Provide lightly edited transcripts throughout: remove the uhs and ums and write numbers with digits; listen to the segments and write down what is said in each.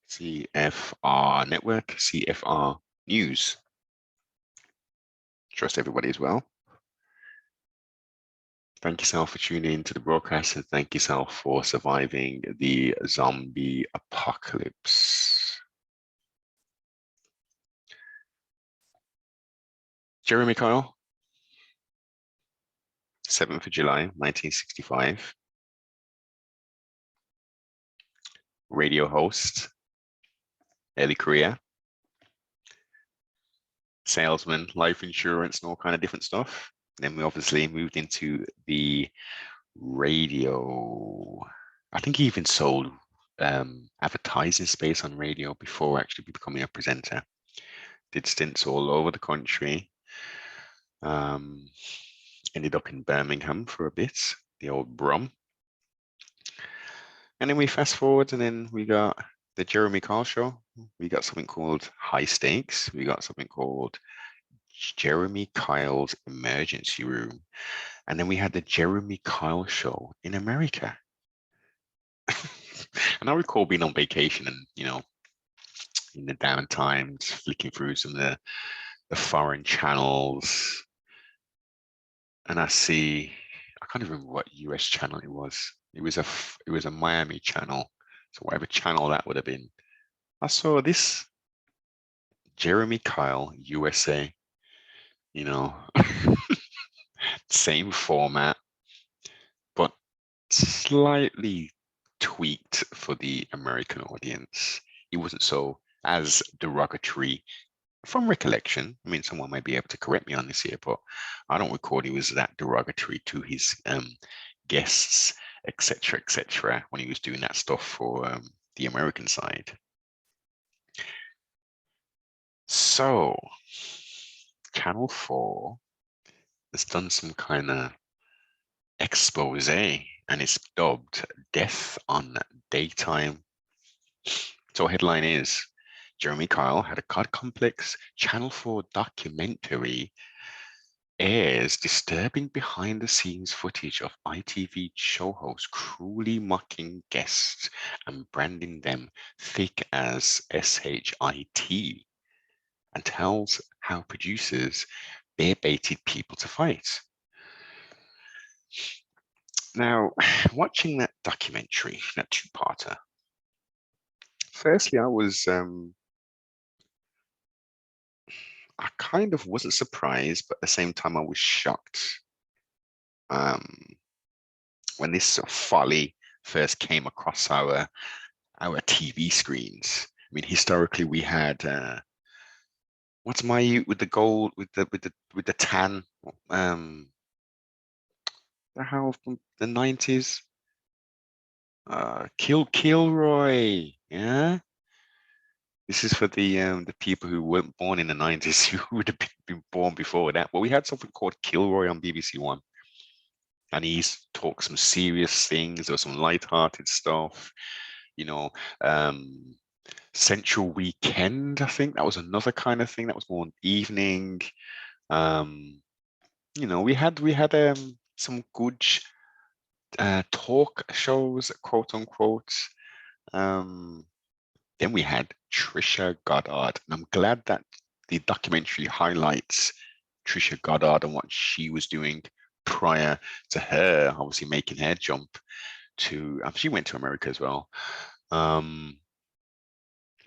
CFR Network, CFR News. Trust everybody as well. Thank yourself for tuning in to the broadcast, and thank yourself for surviving the zombie apocalypse. Jeremy Kyle, 7th of July, 1965. Radio host, early career. Salesman, life insurance, and all kind of different stuff. Then we obviously moved into the radio. I think he even sold advertising space on radio before actually becoming a presenter. Did stints all over the country. Ended up in Birmingham for a bit, the old Brum. And then we fast forward, and then we got the Jeremy Kyle Show. We got something called High Stakes. We got something called Jeremy Kyle's Emergency Room. And then we had the Jeremy Kyle Show in America. And I recall being on vacation and, in the down times, flicking through some of the foreign channels. And I can't even remember what US channel it was. It was a Miami channel. So whatever channel that would have been. I saw this Jeremy Kyle USA, same format, but slightly tweaked for the American audience. It wasn't so as derogatory from recollection. I mean, someone might be able to correct me on this here, but I don't record he was that derogatory to his guests, etc., when he was doing that stuff for the American side. So, Channel 4 has done some kind of expose, and it's dubbed Death on Daytime. So headline is, Jeremy Kyle had a God complex. Channel 4 documentary airs disturbing behind-the-scenes footage of ITV show hosts cruelly mocking guests and branding them thick as SHIT, and tells how producers bear-baited people to fight. Now, watching that documentary, that two-parter, firstly, I kind of wasn't surprised, but at the same time, I was shocked when this sort of folly first came across our TV screens. I mean, historically, we had what's my with the gold with the tan the hell from the 90s, Kilroy, yeah. This is for the people who weren't born in the 90s, who would have been born before that. But we had something called Kilroy on BBC One. And he's talked some serious things. There was some light-hearted stuff, Central Weekend, I think that was another kind of thing that was more evening. We had some good talk shows, quote unquote. Then we had Trisha Goddard, and I'm glad that the documentary highlights Trisha Goddard and what she was doing prior to her, obviously making her jump to. She went to America as well.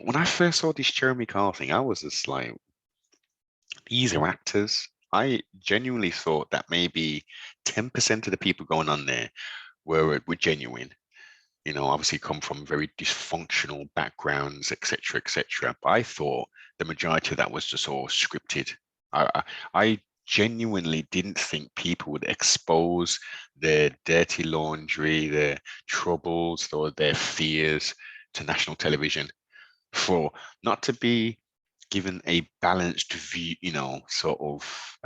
When I first saw this Jeremy Kyle thing, I was just like, these are actors. I genuinely thought that maybe 10% of the people going on there were genuine. Obviously come from very dysfunctional backgrounds, etc., etc. But I thought the majority of that was just all scripted. I genuinely didn't think people would expose their dirty laundry, their troubles, or their fears to national television for not to be given a balanced view, sort of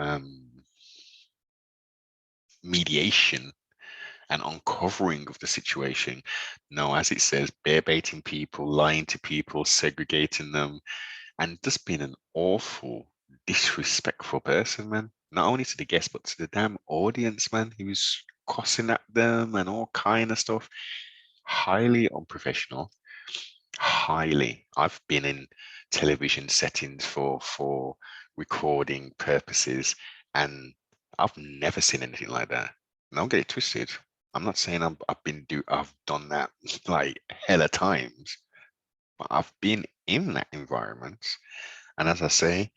mediation and uncovering of the situation. No, as it says, bear baiting people, lying to people, segregating them, and just being an awful, disrespectful person, man. Not only to the guests, but to the damn audience, man. He was cussing at them and all kind of stuff. Highly unprofessional, highly. I've been in television settings for recording purposes, and I've never seen anything like that. Don't get it twisted. I'm not saying I've done that like hella times, but I've been in that environment. And as I say,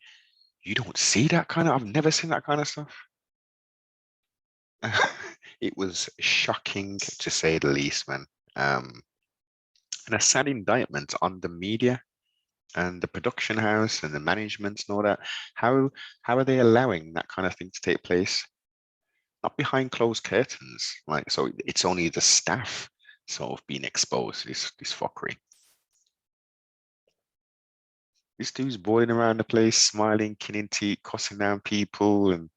you don't see that kind of, I've never seen that kind of stuff. It was shocking to say the least, man. And a sad indictment on the media and the production house and the management and all that. How are they allowing that kind of thing to take place? Not behind closed curtains, like, so it's only the staff sort of being exposed to this fuckery. This dude's boiling around the place, smiling, killing teeth, cussing down people, and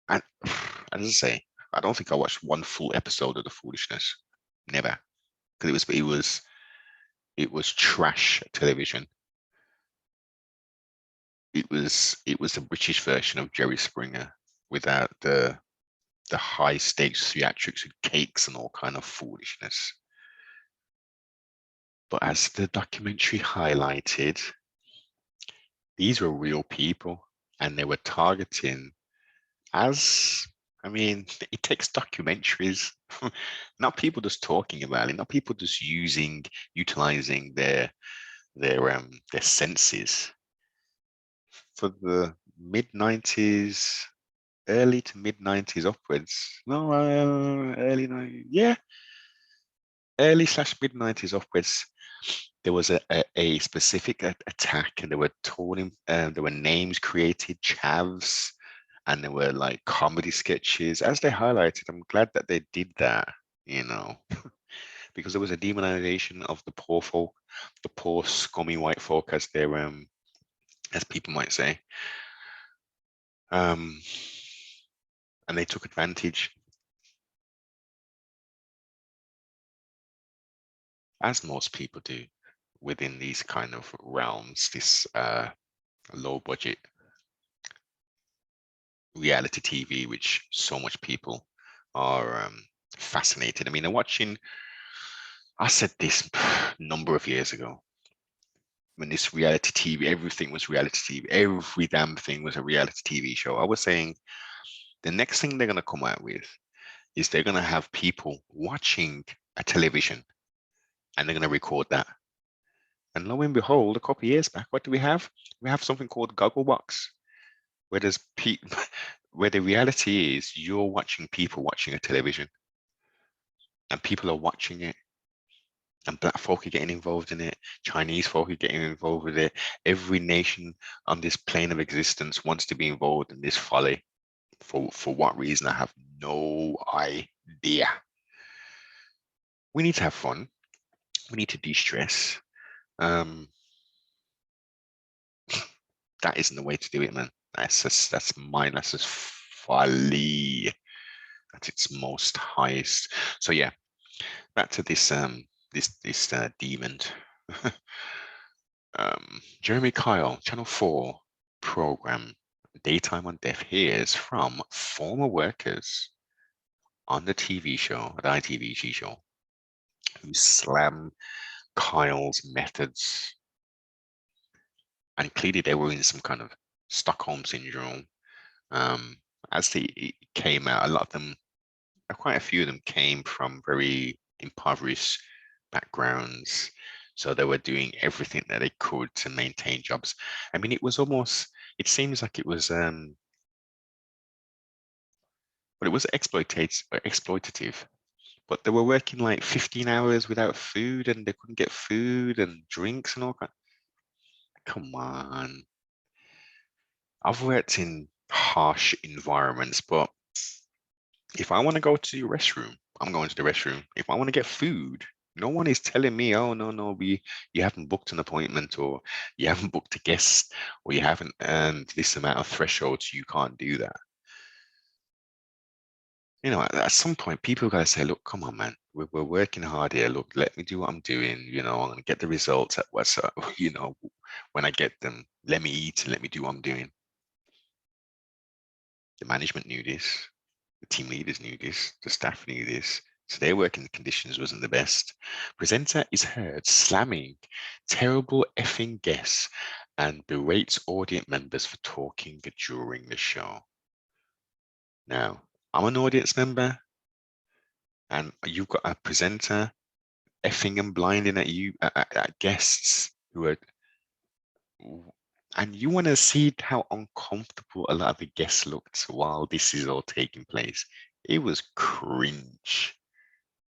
as I say, I don't think I watched one full episode of the foolishness. Never, because it was trash television. It was a British version of Jerry Springer without the high stage theatrics with cakes and all kind of foolishness. But as the documentary highlighted, these were real people, and they were targeting, as I mean, it takes documentaries, not people just talking about it, not people just utilizing their senses. For the mid 90s, early to mid 90s upwards. No, early 90s, yeah, early slash mid 90s upwards. There was a specific attack, and there were names created, chavs, and there were like comedy sketches. As they highlighted, I'm glad that they did that, you know, because there was a demonization of the poor folk, the poor scummy white folk, as people might say. Um, and they took advantage, as most people do, within these kind of realms, this low budget reality TV, which so much people are fascinated. I mean, I'm watching, I said this a number of years ago, when this reality TV, everything was reality TV, every damn thing was a reality TV show. I was saying the next thing they're going to come out with is they're going to have people watching a television, and they're going to record that. And lo and behold, a couple of years back, what do we have? We have something called Gogglebox, where there's where the reality is you're watching people watching a television, and people are watching it, and black folk are getting involved in it, Chinese folk are getting involved with it. Every nation on this plane of existence wants to be involved in this folly. For what reason, I have no idea. We need to have fun. We need to de-stress. That isn't the way to do it, man. That's mindless folly at its most highest. So yeah, back to this demon. Jeremy Kyle, Channel 4 program, Daytime on Deaf Ears, from former workers on the TV show, the ITV show, who slam Kyle's methods. And clearly they were in some kind of Stockholm syndrome. As they came out, a lot of them, quite a few of them came from very impoverished backgrounds. So they were doing everything that they could to maintain jobs. I mean, it seems like it was, but it was exploitative. But they were working like 15 hours without food, and they couldn't get food and drinks and all that. Come on. I've worked in harsh environments, but if I want to go to the restroom, I'm going to the restroom. If I want to get food, no one is telling me, oh no, you haven't booked an appointment, or you haven't booked a guest, or you haven't earned this amount of thresholds, you can't do that. You know, at some point, people gotta say, look, come on, man, we're working hard here. Look, let me do what I'm doing. You know, I'm gonna get the results at what's up. You know, when I get them, let me eat and let me do what I'm doing. The management knew this. The team leaders knew this. The staff knew this. So their working conditions wasn't the best. Presenter is heard slamming terrible effing guests and berates audience members for talking during the show. Now, I'm an audience member, and you've got a presenter effing and blinding at you, at guests who are, and you want to see how uncomfortable a lot of the guests looked while this is all taking place. It was cringe.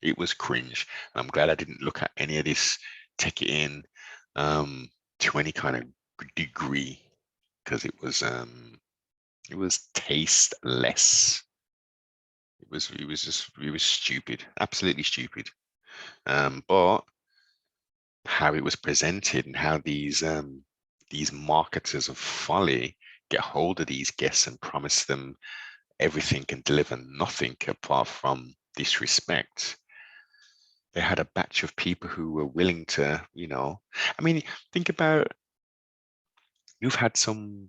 It was cringe. And I'm glad I didn't look at any of this, take it in to any kind of degree, because it was tasteless. It was stupid, absolutely stupid. But how it was presented and how these marketers of folly get hold of these guests and promise them everything and deliver nothing apart from disrespect. They had a batch of people who were willing to, I mean, think about, you've had some,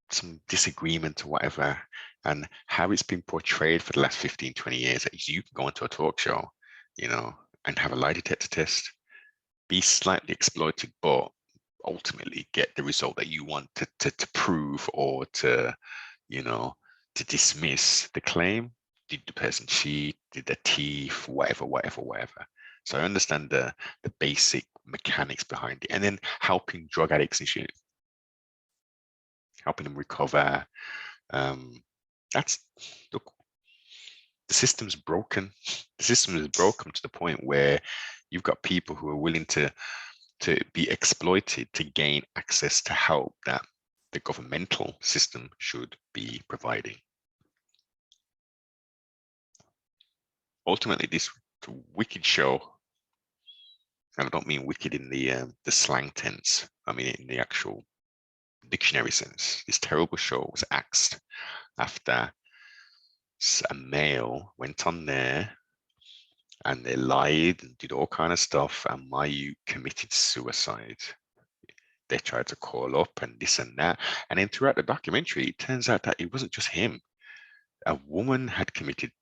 some disagreement or whatever, and how it's been portrayed for the last 15, 20 years. That you can go into a talk show, and have a lie detector test, be slightly exploited, but ultimately get the result that you want to prove, or to, to dismiss the claim. Did the person cheat? Did they thief? Whatever, whatever, whatever. So I understand the basic mechanics behind it, and then helping drug addicts and shit, helping them recover. That's, look, the system's broken. The system is broken to the point where you've got people who are willing to be exploited to gain access to help that the governmental system should be providing. Ultimately, this wicked show, and I don't mean wicked in the slang tense, I mean in the actual dictionary sense, this terrible show was axed after a male went on there and they lied and did all kind of stuff, and Mayu committed suicide. They tried to call up and this and that, and then throughout the documentary, it turns out that it wasn't just him. A woman had committed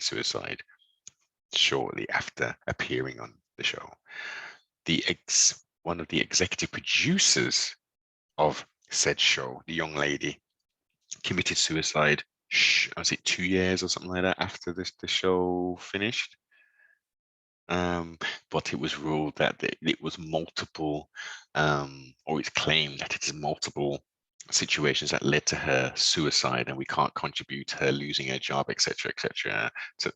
suicide shortly after appearing on the show. One of the executive producers of said show, the young lady, committed suicide. Was it 2 years or something like that after the show finished? But it was ruled that it was multiple, or it's claimed that it is multiple situations that led to her suicide, and we can't contribute to her losing her job, etc., etc. So,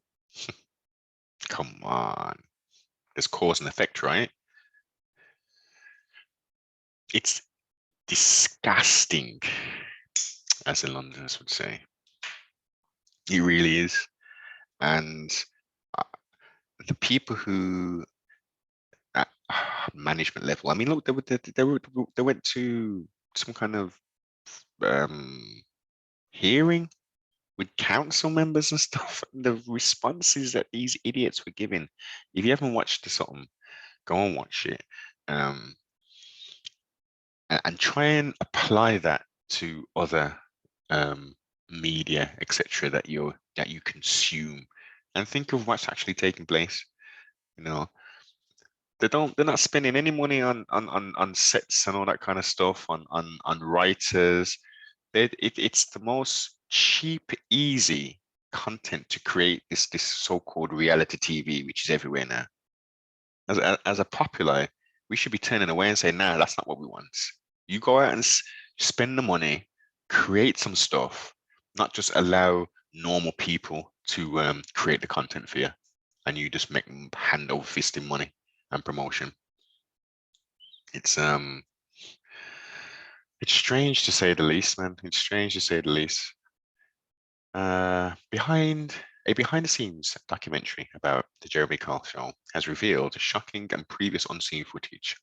come on, there's cause and effect, right? It's disgusting, as the Londoners would say. It really is, and the people who at management level, I mean, look, they went to some kind of hearing with council members and stuff. The responses that these idiots were giving, if you haven't watched the something, go and watch it, and try and apply that to other media, etc., that you consume, and think of what's actually taking place. They're not spending any money on sets and all that kind of stuff, on writers. It's the most cheap, easy content to create this so-called reality TV, which is everywhere now. As a popular, we should be turning away and saying, "No, that's not what we want." You go out and spend the money, create some stuff, not just allow normal people to create the content for you, and you just make them hand over fist in money and promotion. It's strange to say the least, man. It's strange to say the least. Behind the scenes documentary about the Jeremy Kyle show has revealed shocking and previous unseen footage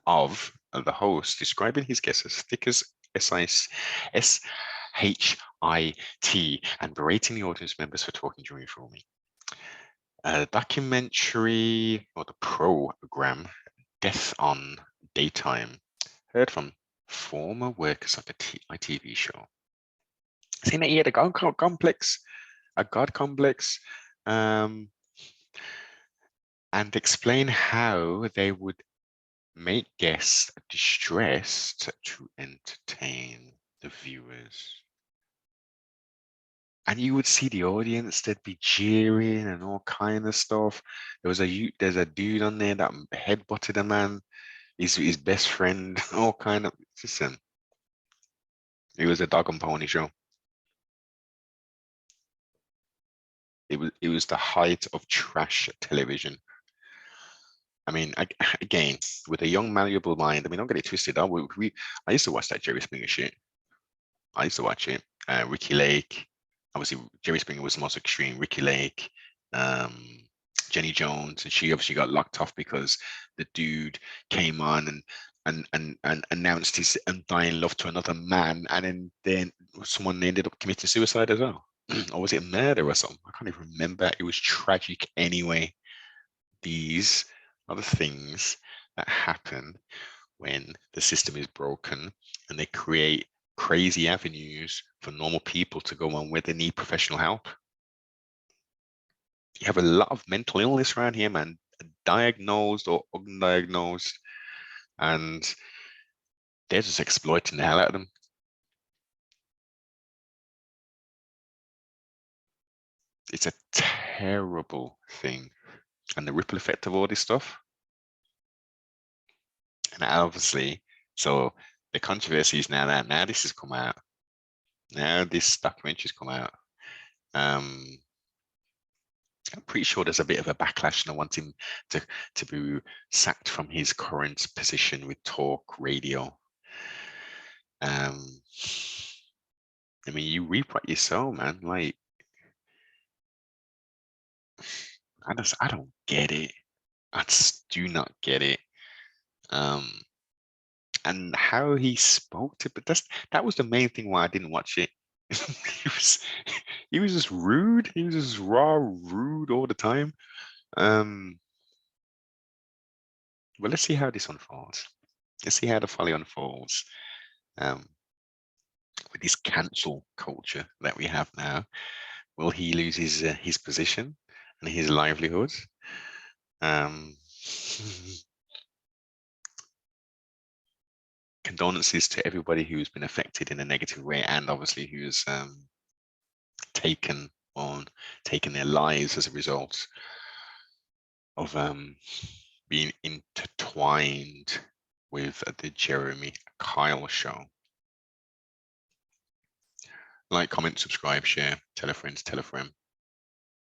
of the host describing his guests as thick as SHIT and berating the audience members for talking during filming. The documentary, or the program, Death on Daytime, heard from former workers of the ITV show, saying that he had a gun complex a god complex, and explain how they would make guests distressed to entertain the viewers. And you would see the audience, they'd be jeering and all kind of stuff. There's a dude on there that headbutted a man, his best friend, all kind of. Listen, it was a dog and pony show. It was the height of trash television. I mean, again, with a young malleable mind. I mean, don't get it twisted. I used to watch that Jerry Springer shit. I used to watch it. Ricky Lake, obviously Jerry Springer was the most extreme. Ricky Lake, um, Jenny Jones, and she obviously got locked off because the dude came on and announced his undying love to another man, and then someone ended up committing suicide as well. Or was it murder or something? I can't even remember. It was tragic anyway. These are the things that happen when the system is broken and they create crazy avenues for normal people to go on where they need professional help. You have a lot of mental illness around here, man, diagnosed or undiagnosed, and they're just exploiting the hell out of them. It's a terrible thing. And the ripple effect of all this stuff. And obviously, so the controversy is now this has come out. Now this documentary's come out. I'm pretty sure there's a bit of a backlash, and I want him to be sacked from his current position with talk radio. I mean, you reap what you sow, man. Like, I don't get it. I just do not get it. And how he spoke to, but that was the main thing why I didn't watch it. he was he was just rude. He was just raw rude all the time. Well, let's see how this unfolds. Let's see how the folly unfolds. With this cancel culture that we have now, will he lose his position and his livelihood? Condolences to everybody who's been affected in a negative way, and obviously who's taken their lives as a result of being intertwined with the Jeremy Kyle show. Like, comment, subscribe, share, tell a friend, tell a friend.